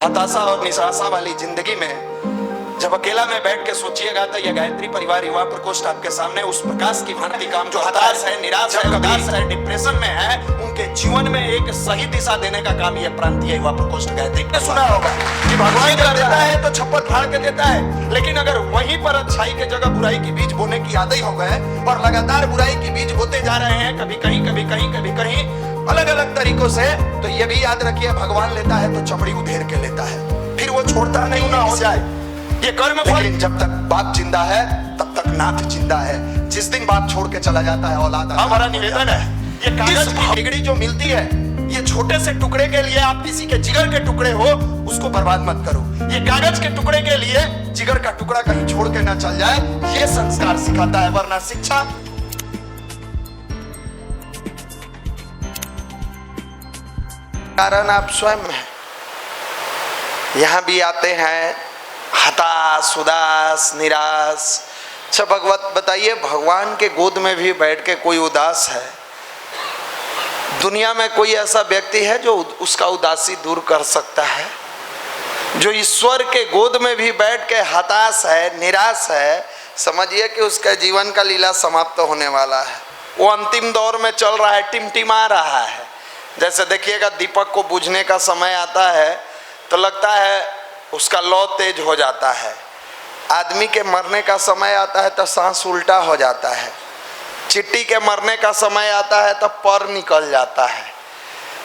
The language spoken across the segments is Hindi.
हताशा और निराशा वाली जिंदगी में जब अकेला में बैठ के सोचिएगा तो यह गायत्री परिवार युवा प्रकोष्ठ आपके सामने उस प्रकाश की भांति काम जो हताश है, निराश है, उदास है, डिप्रेशन में है, उनके जीवन में एक सही दिशा देने का काम यह प्रांतीय युवा प्रकोष्ठ गायत्री ने सुना होगा कि भगवान कर देता है तो छप्पर फाड़ के देता है, लेकिन अगर वहीं पर अच्छाई के जगह बुराई की बीज बोने की आदत हो गए और लगातार बुराई की बीज बोते जा रहे हैं, कभी कहीं कभी कहीं कभी कहीं अलग अलग तरीकों से, तो ये भी याद रखिए भगवान लेता है तो चमड़ी उधेड़ के लेता है, फिर वो छोड़ता नहीं ना हो जाए ये कर्म फल। लेकिन जब तक बाप जिंदा है तब तक नाथ जिंदा है। जिस दिन बाप छोड़ के चला जाता है औलाद, हमारा निवेदन है ये कागज की बिगड़ी जो मिलती है, ये छोटे से टुकड़े के लिए आप किसी के जिगर के टुकड़े हो उसको बर्बाद मत करो। ये कागज के टुकड़े के लिए जिगर का टुकड़ा कहीं छोड़ के ना चल जाए, ये संस्कार सिखाता है। वरना शिक्षा कारण आप स्वयं हैं। यहां भी आते हैं हताश, उदास, निराश। अच्छा भगवत बताइए, भगवान के गोद में भी बैठ के कोई उदास है? दुनिया में कोई ऐसा व्यक्ति है जो उसका उदासी दूर कर सकता है? जो ईश्वर के गोद में भी बैठ के हताश है, निराश है, समझिए कि उसका जीवन का लीला समाप्त होने वाला है। वो अंतिम दौर में चल रहा है, टिमटिमा रहा है। जैसे देखिएगा दीपक को बुझने का समय आता है तो लगता है उसका लौ तेज हो जाता है। आदमी के मरने का समय आता है तो सांस उल्टा हो जाता है। चिट्टी के मरने का समय आता है तो पर निकल जाता है।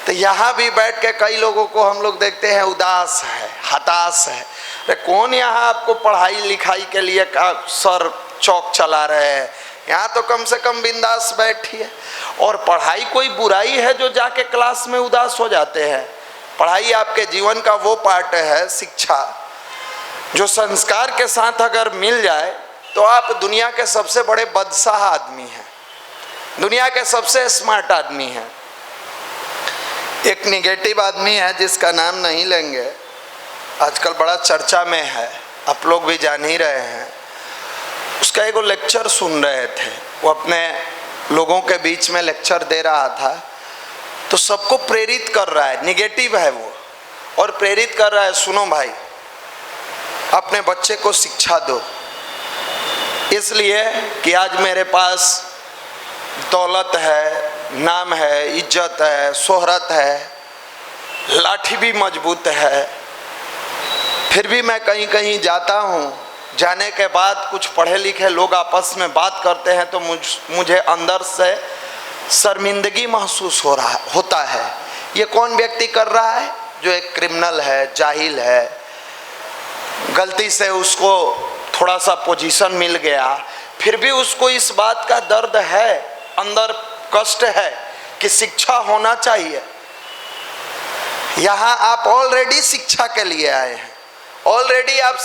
तो यहाँ भी बैठ के कई लोगों को हम लोग देखते हैं उदास है, हताश है। अरे कौन यहाँ आपको पढ़ाई लिखाई के लिए का सर चौक चला रहे हैं? यहाँ तो कम से कम बिंदास बैठिए। और पढ़ाई कोई बुराई है जो जाके क्लास में उदास हो जाते हैं? पढ़ाई आपके जीवन का वो पार्ट है, शिक्षा, जो संस्कार के साथ अगर मिल जाए तो आप दुनिया के सबसे बड़े बदशाह आदमी हैं, दुनिया के सबसे स्मार्ट आदमी हैं। एक निगेटिव आदमी है जिसका नाम नहीं लेंगे, आजकल बड़ा चर्चा में है, आप लोग भी जान ही रहे हैं। उसका एगो लेक्चर सुन रहे थे, वो अपने लोगों के बीच में लेक्चर दे रहा था, तो सबको प्रेरित कर रहा है। निगेटिव है वो और प्रेरित कर रहा है, सुनो भाई अपने बच्चे को शिक्षा दो, इसलिए कि आज मेरे पास दौलत है, नाम है, इज्जत है, शोहरत है, लाठी भी मजबूत है, फिर भी मैं कहीं कहीं जाता हूँ, जाने के बाद कुछ पढ़े लिखे लोग आपस में बात करते हैं तो मुझे अंदर से शर्मिंदगी महसूस होता है। ये कौन व्यक्ति कर रहा है? जो एक क्रिमिनल है, जाहिल है, गलती से उसको थोड़ा सा पोजीशन मिल गया, फिर भी उसको इस बात का दर्द है, अंदर कष्ट है कि शिक्षा होना चाहिए। यहाँ आप ऑलरेडी शिक्षा के लिए आए हैं, ऑलरेडी आप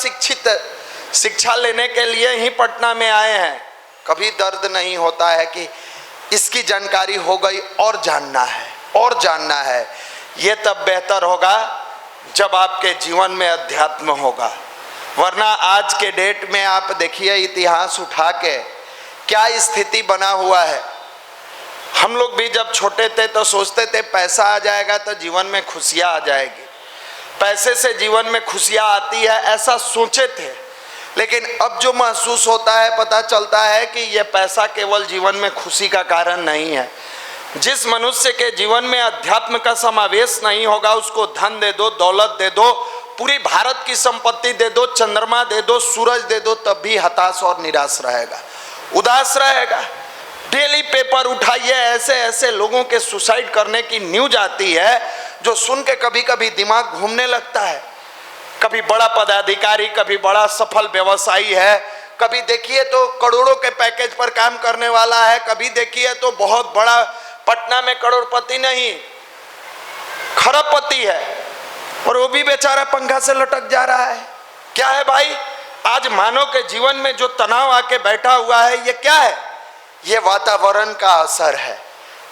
शिक्षा लेने के लिए ही पटना में आए हैं। कभी दर्द नहीं होता है कि इसकी जानकारी हो गई और जानना है और जानना है। ये तब बेहतर होगा जब आपके जीवन में अध्यात्म होगा। वरना आज के डेट में आप देखिए इतिहास उठा के क्या स्थिति बना हुआ है। हम लोग भी जब छोटे थे तो सोचते थे पैसा आ जाएगा तो जीवन में खुशियाँ आ जाएगी, पैसे से जीवन में खुशियाँ आती है, ऐसा सोचे थे। लेकिन अब जो महसूस होता है, पता चलता है कि यह पैसा केवल जीवन में खुशी का कारण नहीं है। जिस मनुष्य के जीवन में अध्यात्म का समावेश नहीं होगा, उसको धन दे दो, दौलत दे दो, पूरी भारत की संपत्ति दे दो, चंद्रमा दे दो, सूरज दे दो, तब भी हताश और निराश रहेगा, उदास रहेगा। डेली पेपर उठाइए, ऐसे ऐसे लोगों के सुसाइड करने की न्यूज आती है जो सुन के कभी कभी दिमाग घूमने लगता है। कभी बड़ा पदाधिकारी, कभी बड़ा सफल व्यवसायी है, कभी देखिए तो करोड़ों के पैकेज पर काम करने वाला है, कभी देखिए तो बहुत बड़ा पटना में करोड़पति नहीं खरबपति है, और वो भी बेचारा पंखा से लटक जा रहा है। क्या है भाई? आज मानव के जीवन में जो तनाव आके बैठा हुआ है, ये क्या है? ये वातावरण का असर है।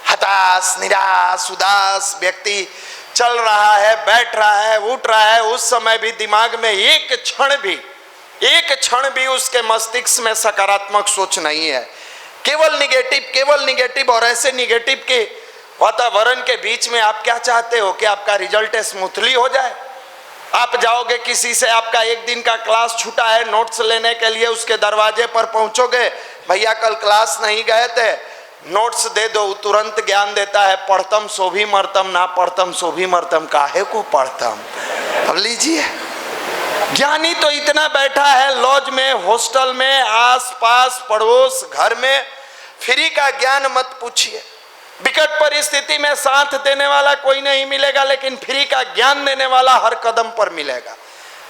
हताश, निराश, उदास व्यक्ति चल रहा है, बैठ रहा है, उठ रहा है, उस समय भी दिमाग में एक क्षण भी उसके मस्तिष्क में सकारात्मक सोच नहीं है, केवल निगेटिव। और ऐसे निगेटिव के वातावरण के बीच में आप क्या चाहते हो कि आपका रिजल्ट स्मूथली हो जाए? आप जाओगे किसी से, आपका एक दिन का क्लास छूटा है, नोट्स लेने के लिए उसके दरवाजे पर पहुंचोगे, भैया कल क्लास नहीं गए थे, नोट्स दे दो, तुरंत ज्ञान देता है, पढ़तम सो भी मरतम, ना पढ़तम सो भी मरतम, काहे को पढ़तम। अब लीजिए, ज्ञानी तो इतना बैठा है लॉज में, हॉस्टल में, आस पास पड़ोस घर में, फ्री का ज्ञान मत पूछिए। विकट परिस्थिति में साथ देने वाला कोई नहीं मिलेगा, लेकिन फ्री का ज्ञान देने वाला हर कदम पर मिलेगा।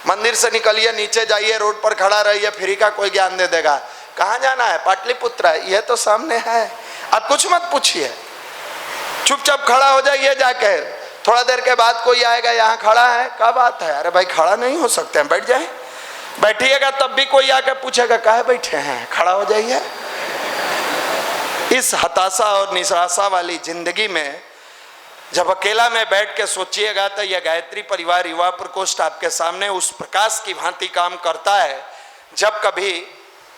मंदिर से निकलिए, नीचे जाइए, रोड पर खड़ा रहिए, फ्री का कोई ज्ञान दे देगा। कहाँ जाना है? पाटलिपुत्र है, यह तो सामने है, आप कुछ मत पूछिए, चुपचाप खड़ा हो जाइए जाके। थोड़ा देर के बाद कोई आएगा, यहाँ खड़ा है, क्या बात है? अरे भाई खड़ा नहीं हो सकते हैं, बैठ जाए। बैठिएगा तब भी कोई आके पूछेगा काहे बैठे हैं, खड़ा हो जाइए। इस हताशा और निराशा वाली जिंदगी में जब अकेला में बैठ के सोचिएगा तो यह गायत्री परिवार युवा प्रकोष्ठ आपके सामने उस प्रकाश की भांति काम करता है। जब कभी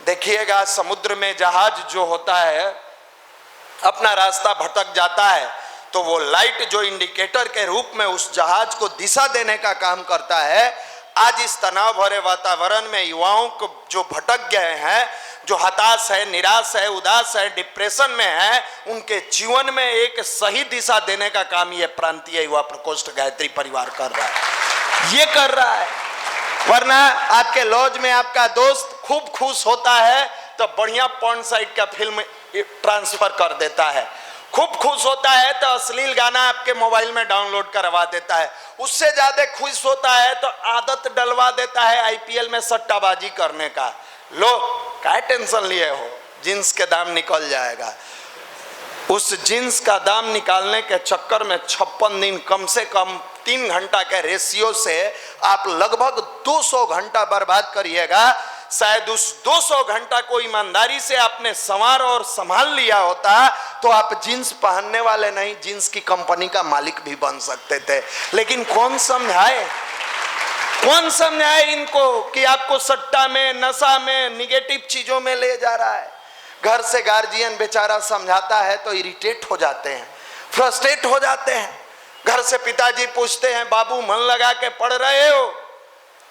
देखिएगा समुद्र में जहाज जो होता है अपना रास्ता भटक जाता है, तो वो लाइट जो इंडिकेटर के रूप में उस जहाज को दिशा देने का काम करता है। आज इस तनाव भरे वातावरण में युवाओं को जो भटक गए हैं, जो हताश है, निराश है, उदास है, डिप्रेशन में है, उनके जीवन में एक सही दिशा देने का काम ये प्रांतीय युवा प्रकोष्ठ गायत्री परिवार कर रहा है, ये कर रहा है। वरना आपके लॉज में आपका दोस्त खूब खुश होता है तो बढ़िया पॉर्न साइट का फिल्म ट्रांसफर कर देता है, खूब खुश होता है तो अश्लील गाना आपके मोबाइल में डाउनलोड करवा देता है, उससे ज्यादा खुश होता है तो आदत डलवा देता है आईपीएल में सट्टाबाजी करने का। लो क्या टेंशन लिए हो, जींस के दाम निकल जाएगा। उस जींस का दाम निकालने के चक्कर में 56 दिन कम से कम 3 घंटा के रेशियो से आप लगभग 200 घंटा बर्बाद करिएगा। शायद उस 200 घंटा को ईमानदारी से आपने संवार और संभाल लिया होता तो आप जींस पहनने वाले नहीं, जींस की कंपनी का मालिक भी बन सकते थे। लेकिन कौन समझाए, कौन समझाए इनको कि आपको सट्टा में, नशा में, निगेटिव चीजों में ले जा रहा है। घर से गार्जियन बेचारा समझाता है तो इरिटेट हो जाते हैं, फ्रस्ट्रेट हो जाते हैं। घर से पिताजी पूछते हैं बाबू मन लगा के पढ़ रहे हो?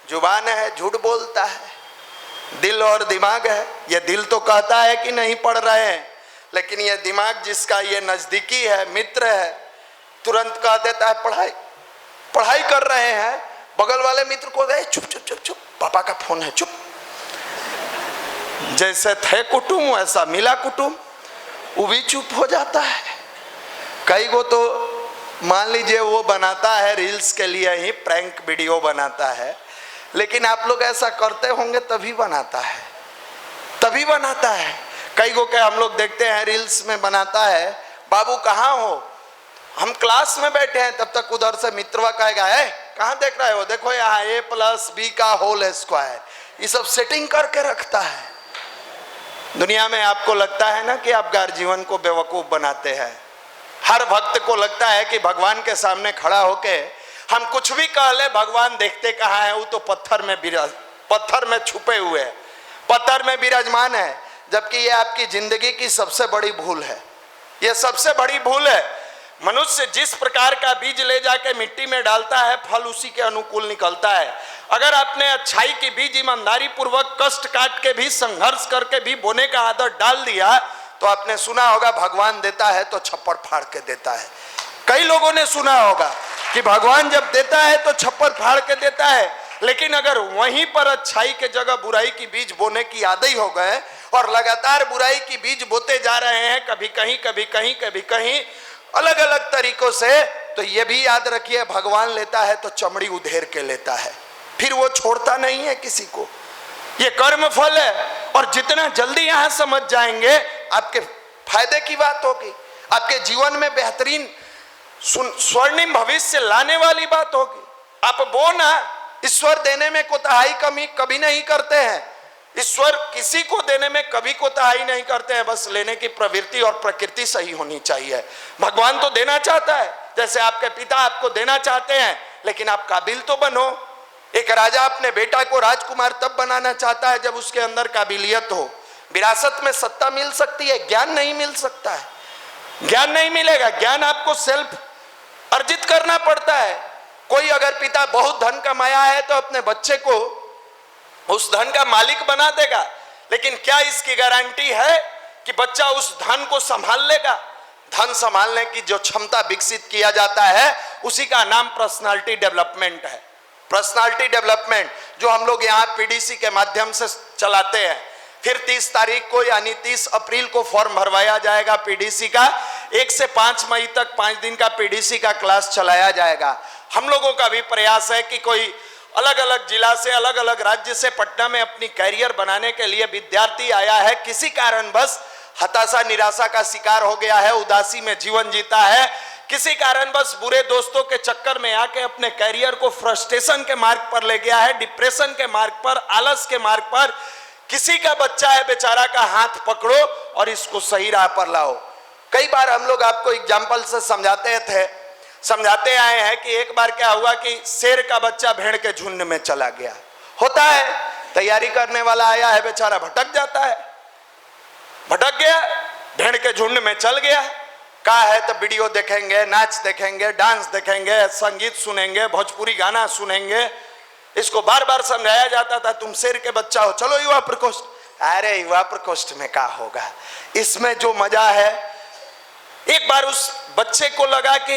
जुबान है झूठ बोलता है, दिल और दिमाग है, ये दिल तो कहता है कि नहीं पढ़ रहे हैं, लेकिन ये दिमाग जिसका ये नजदीकी है, मित्र है, तुरंत कह देता है पढ़ाई पढ़ाई कर रहे हैं। बगल वाले मित्र को दे चुप चुप चुप चुप, पापा का फोन है, चुप। जैसे थे कुटुम वैसा मिला कुटुम, वो भी चुप हो जाता है। कई को तो मान लीजिए वो बनाता है रील्स के लिए ही, प्रैंक वीडियो बनाता है, लेकिन आप लोग ऐसा करते होंगे तभी बनाता है, तभी बनाता है। कई को के हम लोग देखते हैं रील्स में बनाता है, बाबू कहाँ हो, हम क्लास में बैठे हैं, तब तक उधर से मित्रवा कहेगा है कहाँ देख रहे हो, देखो यहाँ a+b का होल स्क्वायर, ये सब सेटिंग करके रखता है। दुनिया में आपको लगता है ना कि आप गार्जियन को बेवकूफ बनाते हैं। हर भक्त को लगता है कि भगवान के सामने खड़ा होके हम कुछ भी कह ले, भगवान देखते कहाँ है, वो तो पत्थर में छुपे हुए है, पत्थर में विराजमान है। जबकि ये आपकी जिंदगी की सबसे बड़ी भूल है, ये सबसे बड़ी भूल है। मनुष्य जिस प्रकार का बीज ले जाके मिट्टी में डालता है, फल उसी के अनुकूल निकलता है। अगर आपने अच्छाई की बीज ईमानदारी पूर्वक कष्ट काट के भी, संघर्ष करके भी बोने का आदत डाल दिया, तो आपने सुना होगा भगवान देता है तो छप्पर फाड़ के देता है। कई लोगों ने सुना होगा कि भगवान जब देता है तो छप्पर फाड़ के देता है, लेकिन अगर वहीं पर अच्छाई के जगह बुराई की बीज बोने की आदी हो गए और लगातार बुराई की बीज बोते जा रहे हैं, कभी कहीं कभी कहीं कभी कहीं अलग अलग तरीकों से, तो ये भी याद रखिए भगवान लेता है तो चमड़ी उधेर के लेता है, फिर वो छोड़ता नहीं है किसी को। ये कर्म फल है, और जितना जल्दी यहां समझ जाएंगे आपके फायदे की बात होगी, आपके जीवन में बेहतरीन स्वर्णिम भविष्य लाने वाली बात होगी। आप वो ना ईश्वर देने में कोताही कमी कभी नहीं करते हैं, ईश्वर किसी को देने में कभी कोताही नहीं करते हैं, बस लेने की प्रवृत्ति और प्रकृति सही होनी चाहिए। भगवान तो देना चाहता है, जैसे आपके पिता आपको देना चाहते हैं, लेकिन आप काबिल तो बनो। एक राजा अपने बेटा को राजकुमार तब बनाना चाहता है जब उसके अंदर काबिलियत हो। विरासत में सत्ता मिल सकती है, ज्ञान नहीं मिल सकता है, ज्ञान नहीं मिलेगा। ज्ञान आपको सेल्फ अर्जित करना पड़ता है। कोई अगर पिता बहुत धन कमाया है तो अपने बच्चे को उस धन का मालिक बना देगा, लेकिन क्या इसकी गारंटी है कि बच्चा उस धन को संभाल लेगा? धन संभालने की जो क्षमता विकसित किया जाता है उसी का नाम पर्सनालिटी डेवलपमेंट है। पर्सनालिटी डेवलपमेंट जो हम लोग यहाँ पीडीसी के माध्यम से चलाते हैं। फिर 30 तारीख को यानी 30 अप्रैल को फॉर्म भरवाया जाएगा पीडीसी का। 1 से 5 मई तक 5 दिन का पीडीसी का क्लास चलाया जाएगा। हम लोगों का भी प्रयास है कि कोई अलग अलग जिला से, अलग अलग राज्य से पटना में अपनी कैरियर बनाने के लिए विद्यार्थी आया है, किसी कारणवश हताशा निराशा का शिकार हो गया है, उदासी में जीवन जीता है, किसी कारणवश बुरे दोस्तों के चक्कर में आके अपने कैरियर को फ्रस्ट्रेशन के मार्ग पर ले गया है, डिप्रेशन के मार्ग पर, आलस के मार्ग पर। किसी का बच्चा है बेचारा का हाथ पकड़ो और इसको सही राह पर लाओ। कई बार हम लोग आपको एग्जाम्पल से समझाते आए हैं कि एक बार क्या हुआ कि शेर का बच्चा भेड़ के झुंड में चला गया। होता है, तैयारी करने वाला आया है बेचारा भटक जाता है, भटक गया, भेड़ के झुंड में चल गया। कहा है तो वीडियो देखेंगे, नाच देखेंगे, डांस देखेंगे, संगीत सुनेंगे, भोजपुरी गाना सुनेंगे। इसको बार बार समझाया जाता था तुम शेर के बच्चा हो, चलो युवा प्रकोष्ठ। अरे युवा प्रकोष्ठ में क्या होगा, इसमें जो मजा है। एक बार उस बच्चे को लगा कि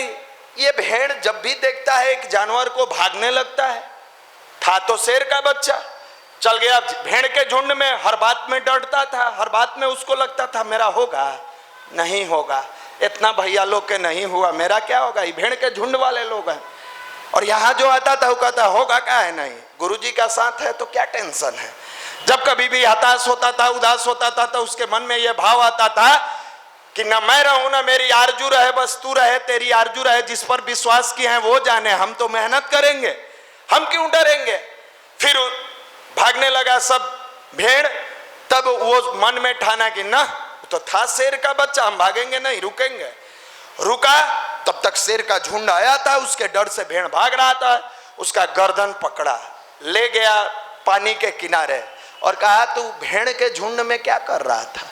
ये भेड़ जब भी देखता है एक जानवर को भागने लगता है। था तो शेर का बच्चा, चल गया भेड़ के झुंड में, हर बात में डरता था, हर बात में उसको लगता था मेरा होगा नहीं होगा, इतना भैया लोग के नहीं हुआ, मेरा क्या होगा, ये भेड़ के झुंड वाले लोग हैं। और यहाँ जो आता था वो कहता होगा क्या है, नहीं गुरुजी का साथ है तो क्या टेंशन है। जब कभी भी हताश होता था, उदास होता था तो उसके मन में यह भाव आता था कि न मैं रहूं न मेरी आरजू रहे, बस तू रहे, तेरी आरजू रहे, जिस पर विश्वास किए हैं वो जाने, हम तो मेहनत करेंगे, हम क्यों डरेंगे। फिर भागने लगा सब भेड़। तब वो मन में ठाना कि ना तो था शेर का बच्चा, हम भागेंगे नहीं, रुकेंगे। रुका, तब तक शेर का झुंड आया था, उसके डर से भेड़ भाग रहा था। उसका गर्दन पकड़ा, ले गया पानी के किनारे और कहा तू भेड़ के झुंड में क्या कर रहा था,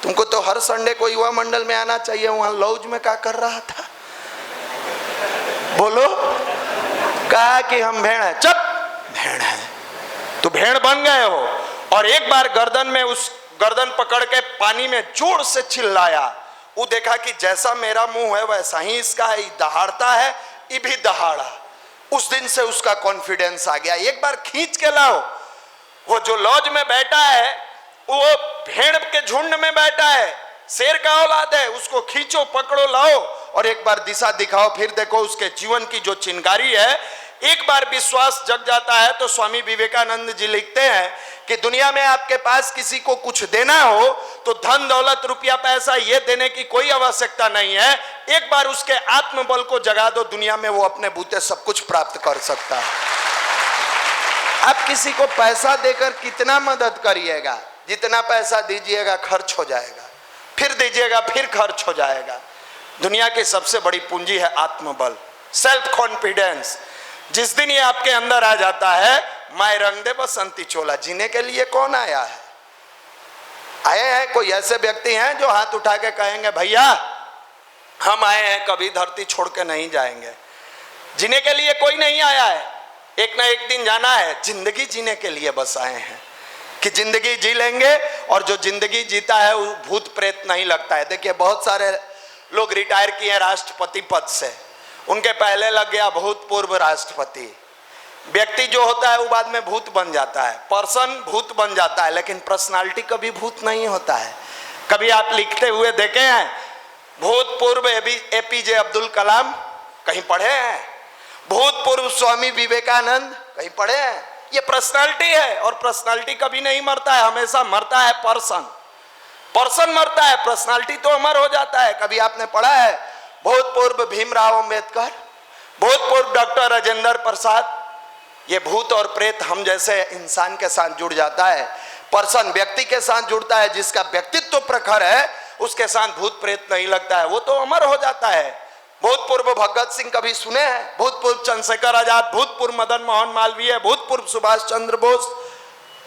तुमको तो हर संडे को युवा मंडल में आना चाहिए, वहां लॉज में क्या कर रहा था, बोलो। कहा कि हम भेड़ हैं। चुप, भेड़ है तो भेड़ बन गए हो। और एक बार गर्दन में उस गर्दन पकड़ के पानी में जोर से चिल्लाया। वो देखा कि जैसा मेरा मुंह है वैसा ही इसका है, दहाड़ता है, ये भी दहाड़ा। उस दिन से उसका कॉन्फिडेंस आ गया। एक बार खींच के लाओ, वो जो लॉज में बैठा है वो भेड़ के झुंड में बैठा है, शेर का औलाद है, उसको खींचो, पकड़ो, लाओ और एक बार दिशा दिखाओ। फिर देखो उसके जीवन की जो चिंगारी है, एक बार विश्वास जग जाता है। तो स्वामी विवेकानंद जी लिखते हैं कि दुनिया में आपके पास किसी को कुछ देना हो तो धन दौलत रुपया पैसा ये देने की कोई आवश्यकता नहीं है। एक बार उसके आत्मबल को जगा दो, दुनिया में वो अपने बूते सब कुछ प्राप्त कर सकता है। आप किसी को पैसा देकर कितना मदद करिएगा, जितना पैसा दीजिएगा खर्च हो जाएगा, फिर दीजिएगा फिर खर्च हो जाएगा। दुनिया की सबसे बड़ी पूंजी है आत्मबल, सेल्फ कॉन्फिडेंस। जिस दिन ये आपके अंदर आ जाता है, माए रंग दे बसंती चोला, जीने के लिए कौन आया है? आए हैं कोई ऐसे व्यक्ति हैं जो हाथ उठा के कहेंगे भैया हम आए हैं, कभी धरती छोड़ के नहीं जाएंगे। जीने के लिए कोई नहीं आया है, एक ना एक दिन जाना है। जिंदगी जीने के लिए बस आए हैं कि जिंदगी जी लेंगे। और जो जिंदगी जीता है वो भूत प्रेत नहीं लगता है। देखिए बहुत सारे लोग रिटायर किए हैं राष्ट्रपति पद से, उनके पहले लग गया भूतपूर्व राष्ट्रपति। व्यक्ति जो होता है वो बाद में भूत बन जाता है, पर्सन भूत बन जाता है, लेकिन पर्सनालिटी कभी भूत नहीं होता है। कभी आप लिखते हुए देखे हैं भूतपूर्व एपीजे अब्दुल कलाम, कहीं पढ़े हैं? भूतपूर्व स्वामी विवेकानंद, कहीं पढ़े हैं? ये पर्सनालिटी है और पर्सनालिटी कभी नहीं मरता है, हमेशा मरता है पर्सन। पर्सन मरता है, पर्सनालिटी तो अमर हो जाता है। कभी आपने पढ़ा है भूतपूर्व भीमराव अंबेडकर, भूतपूर्व डॉक्टर राजेंद्र प्रसाद? ये भूत और प्रेत हम जैसे इंसान के साथ जुड़ जाता है, पर्सन व्यक्ति के साथ जुड़ता है। जिसका व्यक्तित्व प्रखर है उसके साथ भूत प्रेत नहीं लगता है, वो तो अमर हो जाता है। भूतपूर्व भगत सिंह कभी सुने हैं? भूतपूर्व चंद्रशेखर आजाद, भूतपूर्व मदन मोहन मालवीय, भूतपूर्व सुभाष चंद्र बोस।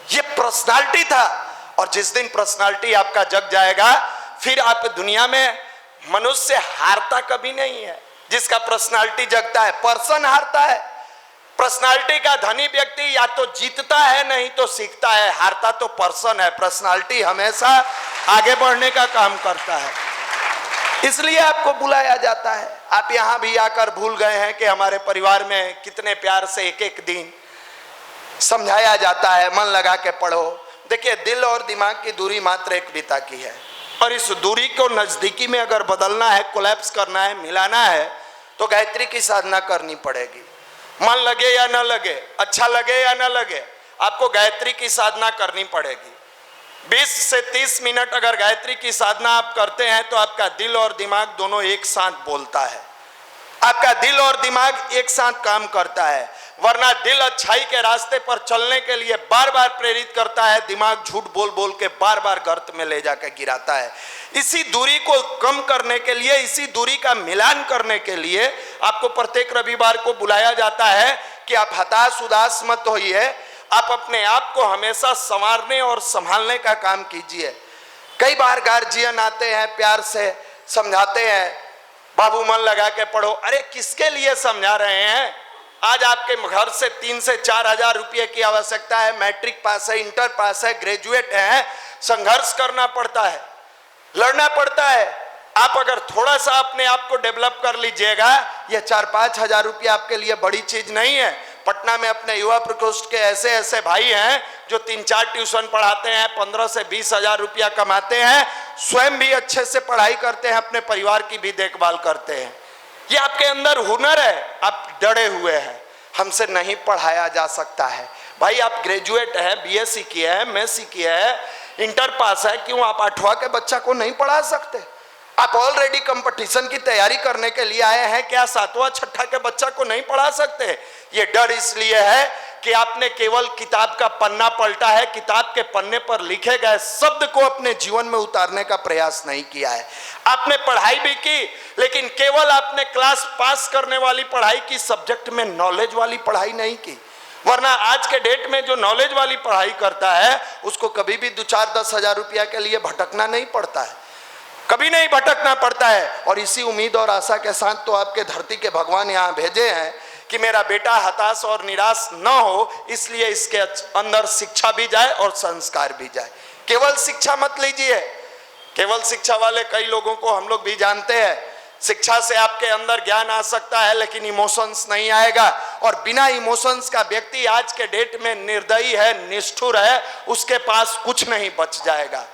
ये पर्सनालिटी था। और जिस दिन पर्सनालिटी आपका जग जाएगा, फिर आप दुनिया में, मनुष्य हारता कभी नहीं है। जिसका पर्सनालिटी जगता है। पर्सन हारता है। पर्सनालिटी का धनी व्यक्ति या तो जीतता है नहीं तो सीखता है, हारता तो पर्सन है। पर्सनालिटी हमेशा आगे बढ़ने का काम करता है, इसलिए आपको बुलाया जाता है। आप यहां भी आकर भूल गए हैं कि हमारे परिवार में कितने प्यार से एक एक दिन समझाया जाता है, मन लगा के पढ़ो। देखिए, दिल और दिमाग की दूरी मात्र एक बिता की है, और इस दूरी को नजदीकी में अगर बदलना है, कोलैप्स करना है, मिलाना है, तो गायत्री की साधना करनी पड़ेगी। मन लगे या न लगे, अच्छा लगे या न लगे, आपको गायत्री की साधना करनी पड़ेगी। 20 से 30 मिनट अगर गायत्री की साधना आप करते हैं तो आपका दिल और दिमाग दोनों एक साथ बोलता है, आपका दिल और दिमाग एक साथ काम करता है। वरना दिल अच्छाई के रास्ते पर चलने के लिए बार बार प्रेरित करता है, दिमाग झूठ बोल बोल के बार बार गर्त में ले जाकर गिराता है। इसी दूरी को कम करने के लिए, इसी दूरी का मिलान करने के लिए आपको प्रत्येक रविवार को बुलाया जाता है कि आप हताश उदास मत होइए, आप अपने आप को हमेशा संवारने और संभालने का काम कीजिए। कई बार गार्जियन आते हैं, प्यार से समझाते हैं, बाबू मन लगा के पढ़ो। अरे किसके लिए समझा रहे हैं? आज आपके घर से 3 से 4 हजार रुपये की आवश्यकता है, मैट्रिक पास है, इंटर पास है, ग्रेजुएट है, संघर्ष करना पड़ता है, लड़ना पड़ता है। आप अगर थोड़ा सा अपने आप को डेवलप कर लीजिएगा, यह 4-5 हजार रुपये आपके लिए बड़ी चीज नहीं है। पटना में अपने युवा प्रकोष्ठ के ऐसे ऐसे भाई हैं जो 3-4 ट्यूशन पढ़ाते हैं, 15 से 20 हजार रुपया कमाते हैं, स्वयं भी अच्छे से पढ़ाई करते हैं, अपने परिवार की भी देखभाल करते हैं। ये आपके अंदर हुनर है, आप डरे हुए हैं, हमसे नहीं पढ़ाया जा सकता है। भाई आप ग्रेजुएट है, बीएससी किया है, एमएससी किया है, इंटर पास है, क्यों आप 8वां के बच्चा को नहीं पढ़ा सकते? आप ऑलरेडी कंपटीशन की तैयारी करने के लिए आए हैं, क्या 7वां 6ठा के बच्चा को नहीं पढ़ा सकते? ये डर इसलिए है कि आपने केवल किताब का पन्ना पलटा है, किताब के पन्ने पर लिखे गए शब्द को अपने जीवन में उतारने का प्रयास नहीं किया है। आपने पढ़ाई भी की, लेकिन केवल आपने क्लास पास करने वाली पढ़ाई की, सब्जेक्ट में नॉलेज वाली पढ़ाई नहीं की। वरना आज के डेट में जो नॉलेज वाली पढ़ाई करता है उसको कभी भी 2-4-10 हजार रुपया के लिए भटकना नहीं पड़ता है, कभी नहीं भटकना पड़ता है। और इसी उम्मीद और आशा के साथ तो आपके धरती के भगवान यहाँ भेजे हैं कि मेरा बेटा हताश और निराश न हो, इसलिए इसके अंदर शिक्षा भी जाए और संस्कार भी जाए। केवल शिक्षा मत लीजिए। केवल शिक्षा वाले कई लोगों को हम लोग भी जानते हैं। शिक्षा से आपके अंदर ज्ञान आ सकता है, लेकिन इमोशंस नहीं आएगा, और बिना इमोशंस का व्यक्ति आज के डेट में निर्दयी है, निष्ठुर है, उसके पास कुछ नहीं बच जाएगा।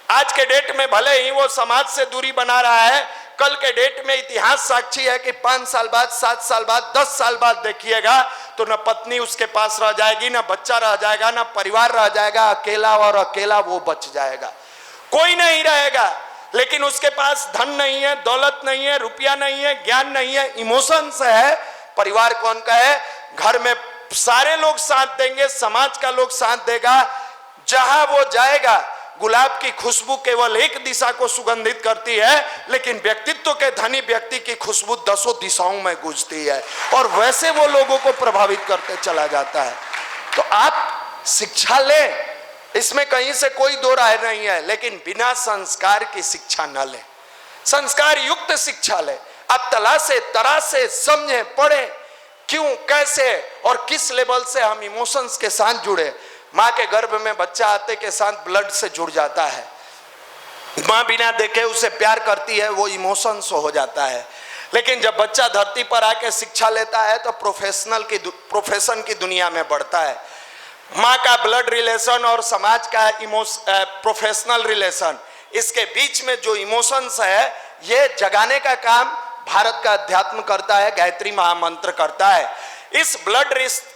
आज के डेट में भले ही वो समाज से दूरी बना रहा है, कल के डेट में इतिहास साक्षी है कि 5 साल बाद, 7 साल बाद, 10 साल बाद देखिएगा तो न पत्नी उसके पास रह जाएगी, न बच्चा रह जाएगा, न परिवार रह जाएगा, अकेला और अकेला वो बच जाएगा। कोई नहीं रहेगा, लेकिन उसके पास धन नहीं है, दौलत नहीं है, रुपया नहीं है, ज्ञान नहीं है, इमोशंस है। परिवार कौन का है? घर में सारे लोग साथ देंगे, समाज का लोग साथ देगा। जहां वो जाएगा, गुलाब की खुशबू केवल एक दिशा को सुगंधित करती है, लेकिन व्यक्तित्व के धनी व्यक्ति की खुशबू 10 दिशाओं में गूंजती है, और वैसे वो लोगों को प्रभावित करते चला जाता है। तो आप शिक्षा लें, इसमें कहीं से कोई दो राय नहीं है, लेकिन बिना संस्कार की शिक्षा न लें। संस्कार युक्त शिक्षा लें। आप तलाशे, तराशे, समझें, पढ़ें, क्यों, कैसे और किस लेवल से हम इमोशंस के साथ जुड़े। माँ के गर्भ में बच्चा आते के साथ ब्लड से जुड़ जाता है। माँ बिना देखे उसे प्यार करती है, वो इमोशंस हो जाता है। लेकिन जब बच्चा धरती पर आके शिक्षा लेता है तो प्रोफेशन की दुनिया में बढ़ता है। माँ का ब्लड रिलेशन और समाज का प्रोफेशनल रिलेशन, इसके बीच में जो इमोशंस है, ये जगाने का काम भारत का अध्यात्म करता है, गायत्री महामंत्र करता है। इस ब्लड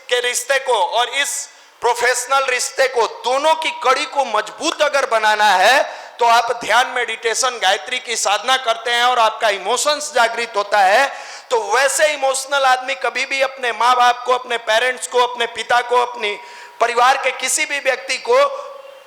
के रिश्ते को और इस प्रोफेशनल रिश्ते को, दोनों की कड़ी को मजबूत अगर बनाना है तो आप ध्यान, मेडिटेशन, गायत्री की साधना करते हैं और आपका इमोशंस जागृत होता है। तो वैसे इमोशनल आदमी कभी भी अपने माँ बाप को, अपने पेरेंट्स को, अपने पिता को, अपनी परिवार के किसी भी व्यक्ति को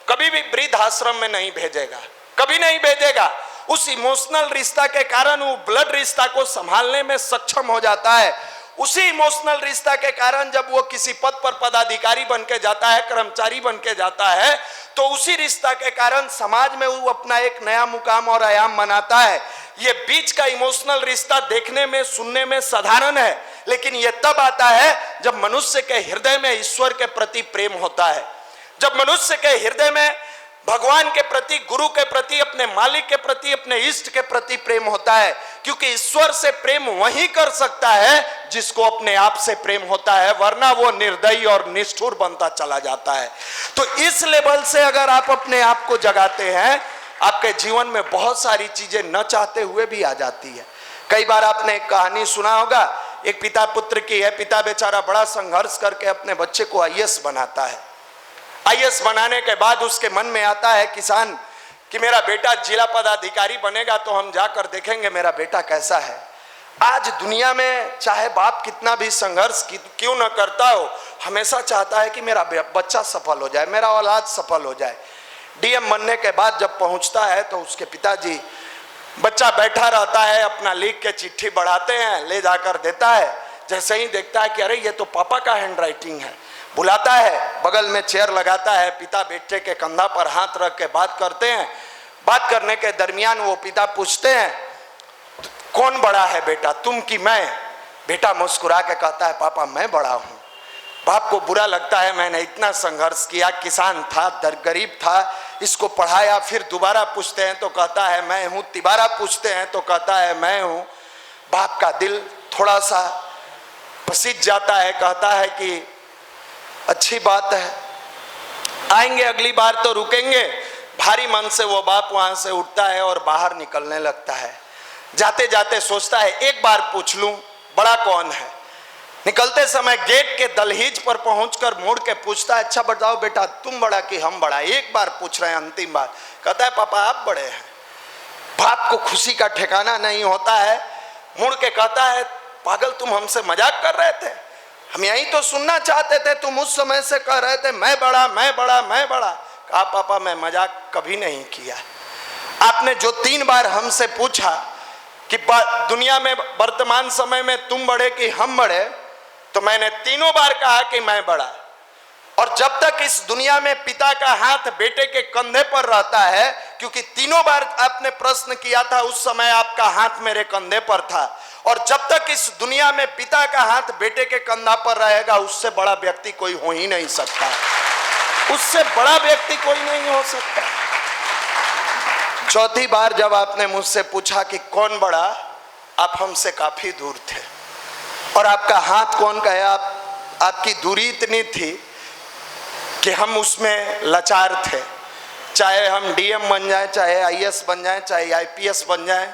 कभी भी वृद्ध आश्रम में नहीं भेजेगा, कभी नहीं भेजेगा। उस इमोशनल रिश्ता के कारण वो ब्लड रिश्ता को संभालने में सक्षम हो जाता है। उसी इमोशनल रिश्ता के कारण जब वो किसी पद पर पदाधिकारी बन के जाता है, कर्मचारी बन के जाता है, तो उसी रिश्ता के कारण समाज में वो अपना एक नया मुकाम और आयाम बनाता है। ये बीच का इमोशनल रिश्ता देखने में सुनने में साधारण है, लेकिन ये तब आता है जब मनुष्य के हृदय में ईश्वर के प्रति प्रेम होता है, जब मनुष्य के हृदय में भगवान के प्रति, गुरु के प्रति, अपने मालिक के प्रति, अपने इष्ट के प्रति प्रेम होता है। क्योंकि ईश्वर से प्रेम वही कर सकता है जिसको अपने आप से प्रेम होता है, वरना वो निर्दयी और निष्ठुर बनता चला जाता है। तो इस लेवल से अगर आप अपने आप को जगाते हैं, आपके जीवन में बहुत सारी चीजें न चाहते हुए भी आ जाती है। कई बार आपने एक कहानी सुना होगा, एक पिता पुत्र की है। पिता बेचारा बड़ा संघर्ष करके अपने बच्चे को आईएएस बनाता है। आईएएस बनाने के बाद उसके मन में आता है किसान कि मेरा बेटा जिला पदाधिकारी बनेगा तो हम जाकर देखेंगे मेरा बेटा कैसा है। आज दुनिया में चाहे बाप कितना भी संघर्ष क्यों न करता हो, हमेशा चाहता है कि मेरा बच्चा सफल हो जाए, मेरा औलाद सफल हो जाए। डीएम बनने के बाद जब पहुंचता है तो उसके पिताजी, बच्चा बैठा रहता है, अपना लिख के चिट्ठी बढ़ाते हैं, ले जाकर देता है। जैसे ही देखता है कि अरे ये तो पापा का हैंडराइटिंग है, बुलाता है, बगल में चेयर लगाता है, पिता बेटे के कंधा पर हाथ रख के बात करते हैं। बात करने के दरमियान वो पिता पूछते हैं कौन बड़ा है बेटा, तुम कि मैं? बेटा मुस्कुरा के कहता है पापा मैं बड़ा हूं। बाप को बुरा लगता है, मैंने इतना संघर्ष किया, किसान था, गरीब था, इसको पढ़ाया, फिर दोबारा पूछते हैं तो कहता है मैं हूं, तिबारा पूछते हैं तो कहता है मैं हूं। बाप का दिल थोड़ा सा पसीज जाता है, कहता है कि अच्छी बात है, आएंगे अगली बार तो रुकेंगे। भारी मन से वो बाप वहां से उठता है और बाहर निकलने लगता है। जाते जाते सोचता है एक बार पूछ लूं बड़ा कौन है। निकलते समय गेट के दहलीज पर पहुंचकर मुड़ के पूछता है अच्छा बताओ बेटा तुम बड़ा कि हम बड़ा? एक बार पूछ रहे हैं, अंतिम बार। कहता है पापा आप बड़े हैं। बाप को खुशी का ठिकाना नहीं होता है, मुड़ के कहता है पागल तुम हमसे मजाक कर रहे थे, हम यही तो सुनना चाहते थे, तुम उस समय से कह रहे थे मैं बड़ा मैं बड़ा मैं बड़ा। कहा पापा मैं मजाक कभी नहीं किया, आपने जो 3 बार हमसे पूछा कि दुनिया में वर्तमान समय में तुम बड़े कि हम बड़े, तो मैंने 3 बार कहा कि मैं बड़ा। और जब तक इस दुनिया में पिता का हाथ बेटे के कंधे पर रहता है, क्योंकि 3 बार आपने प्रश्न किया था उस समय आपका हाथ मेरे कंधे पर था, और जब तक इस दुनिया में पिता का हाथ बेटे के कंधा पर रहेगा उससे बड़ा व्यक्ति कोई हो ही नहीं सकता, उससे बड़ा व्यक्ति कोई नहीं हो सकता। 4थी बार जब आपने मुझसे पूछा कि कौन बड़ा, आप हमसे काफी दूर थे और आपका हाथ कौन का है, आपकी दूरी इतनी थी कि हम उसमें लाचार थे। चाहे हम डीएम बन जाए, चाहे आईएएस बन जाए, चाहे आईपीएस बन जाए,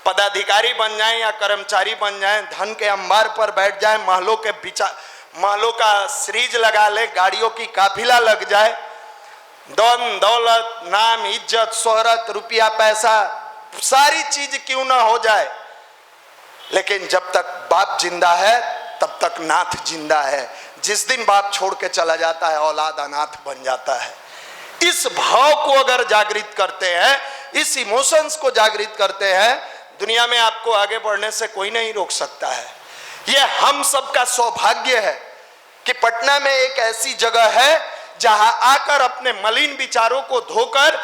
पदाधिकारी बन जाए या कर्मचारी बन जाए, धन के अंबार पर बैठ जाए, महलों का सीरीज लगा ले, गाड़ियों की काफिला लग जाए, धन दौलत नाम इज्जत शोहरत रुपया पैसा सारी चीज क्यों ना हो जाए, लेकिन जब तक बाप जिंदा है तब तक नाथ जिंदा है। जिस दिन बाप छोड़ के चला जाता है औलाद अनाथ बन जाता है। इस भाव को अगर जागृत करते हैं, इस इमोशंस को जागृत करते हैं, दुनिया में आपको आगे बढ़ने से कोई नहीं रोक सकता है। यह हम सबका सौभाग्य है कि पटना में एक ऐसी जगह है जहां आकर अपने मलिन विचारों को धोकर,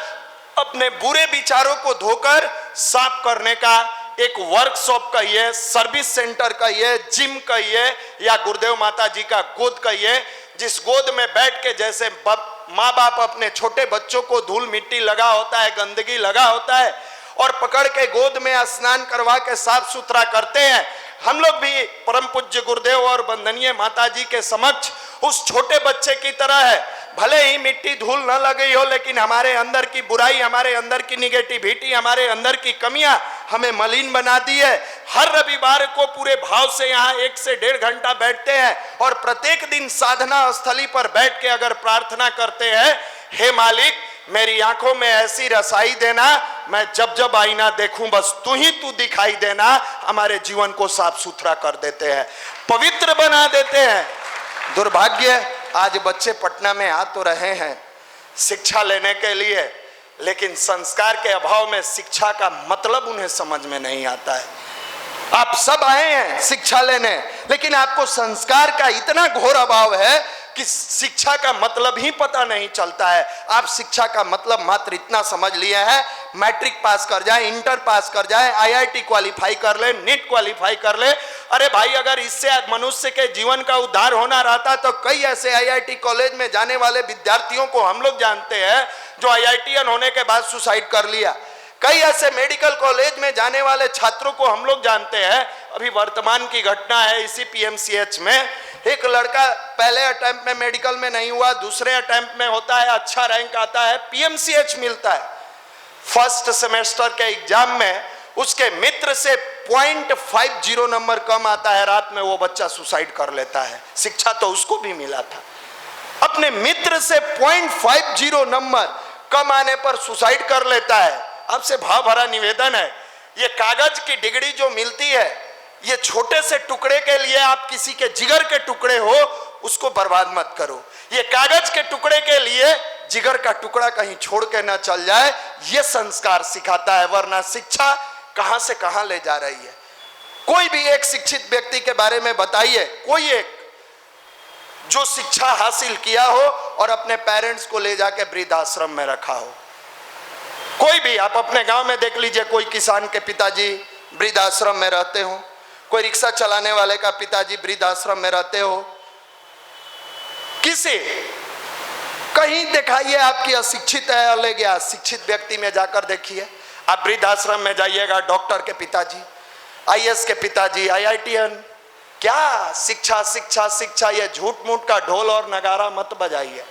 अपने बुरे विचारों को धोकर साफ करने का एक वर्कशॉप कहिए, सर्विस सेंटर कहिए, जिम कहिए या गुरुदेव माता जी का गोद कहिए, जिस गोद में बैठ के जैसे माँ बाप अपने छोटे बच्चों को धूल मिट्टी लगा होता है, गंदगी लगा होता है और पकड़ के गोद में स्नान करवा के साफ सुथरा करते हैं, हम लोग भी परम पूज्य गुरुदेव और वंदनीय माता जी के समक्ष उस छोटे बच्चे की तरह है। भले ही मिट्टी धूल न लगी हो, लेकिन हमारे अंदर की बुराई, हमारे अंदर की निगेटिविटी, हमारे अंदर की कमियां हमें मलिन बना दी है। हर रविवार को पूरे भाव से यहाँ 1 से 1.5 घंटा बैठते हैं और प्रत्येक दिन साधना स्थली पर बैठ के अगर प्रार्थना करते हैं, हे मालिक मेरी आंखों में ऐसी रसाई देना, मैं जब जब आईना देखूं बस तू ही तू दिखाई देना। हमारे जीवन को साफ सुथरा कर देते हैं, पवित्र बना देते हैं। दुर्भाग्य आज बच्चे पटना में आ तो रहे हैं शिक्षा लेने के लिए, लेकिन संस्कार के अभाव में शिक्षा का मतलब उन्हें समझ में नहीं आता है। आप सब आए हैं शिक्षा लेने, लेकिन आपको संस्कार का इतना घोर अभाव है कि शिक्षा का मतलब ही पता नहीं चलता है। आप शिक्षा का मतलब मात्र इतना समझ लिए हैं मैट्रिक पास कर जाए, इंटर पास कर जाए, आईआईटी क्वालिफाई कर ले, नीट क्वालिफाई कर ले। अरे भाई, अगर इससे मनुष्य के जीवन का उद्धार होना रहता तो कई ऐसे आईआईटी कॉलेज में जाने वाले विद्यार्थियों को हम लोग जानते हैं जो आईआईटीएन होने के बाद सुसाइड कर लिया। कई ऐसे मेडिकल कॉलेज में जाने वाले छात्रों को हम लोग जानते हैं। अभी वर्तमान की घटना है, इसी पीएमसीएच में एक लड़का पहले अटेम्प्ट में मेडिकल में नहीं हुआ, दूसरे अटेम्प्ट में होता है, अच्छा रैंक आता है, पीएमसीएच मिलता है। फर्स्ट सेमेस्टर के एग्जाम में उसके मित्र से 0.50 नंबर कम आता है, रात में वो बच्चा सुसाइड कर लेता है। शिक्षा तो उसको भी मिला था, अपने मित्र से 0.50 नंबर कम आने पर सुसाइड कर लेता है। आपसे भाव भरा निवेदन है, ये कागज की डिग्री जो मिलती है, ये छोटे से टुकड़े के लिए आप किसी के जिगर के टुकड़े हो उसको बर्बाद मत करो। ये कागज के टुकड़े के लिए जिगर का टुकड़ा कहीं छोड़ के ना चल जाए, ये संस्कार सिखाता है। वरना शिक्षा कहां से कहां ले जा रही है। कोई भी एक शिक्षित व्यक्ति के बारे में बताइए, कोई एक जो शिक्षा हासिल किया हो और अपने पेरेंट्स को ले जाके वृद्धाश्रम में रखा हो। कोई भी, आप अपने गांव में देख लीजिए, कोई किसान के पिताजी वृद्धाश्रम में रहते हो, कोई रिक्शा चलाने वाले का पिताजी वृद्धाश्रम में रहते हो। किसी कहीं दिखाइए आपकी अशिक्षित है और ले गया, शिक्षित व्यक्ति में जाकर देखिए। आप वृद्धाश्रम में जाइएगा, डॉक्टर के पिताजी, आईएएस के पिताजी, आईआईटीएन, क्या शिक्षा शिक्षा शिक्षा, ये झूठ मूठ का ढोल और नगारा मत बजाइए।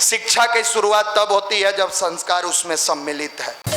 शिक्षा की शुरुआत तब होती है जब संस्कार उसमें सम्मिलित है।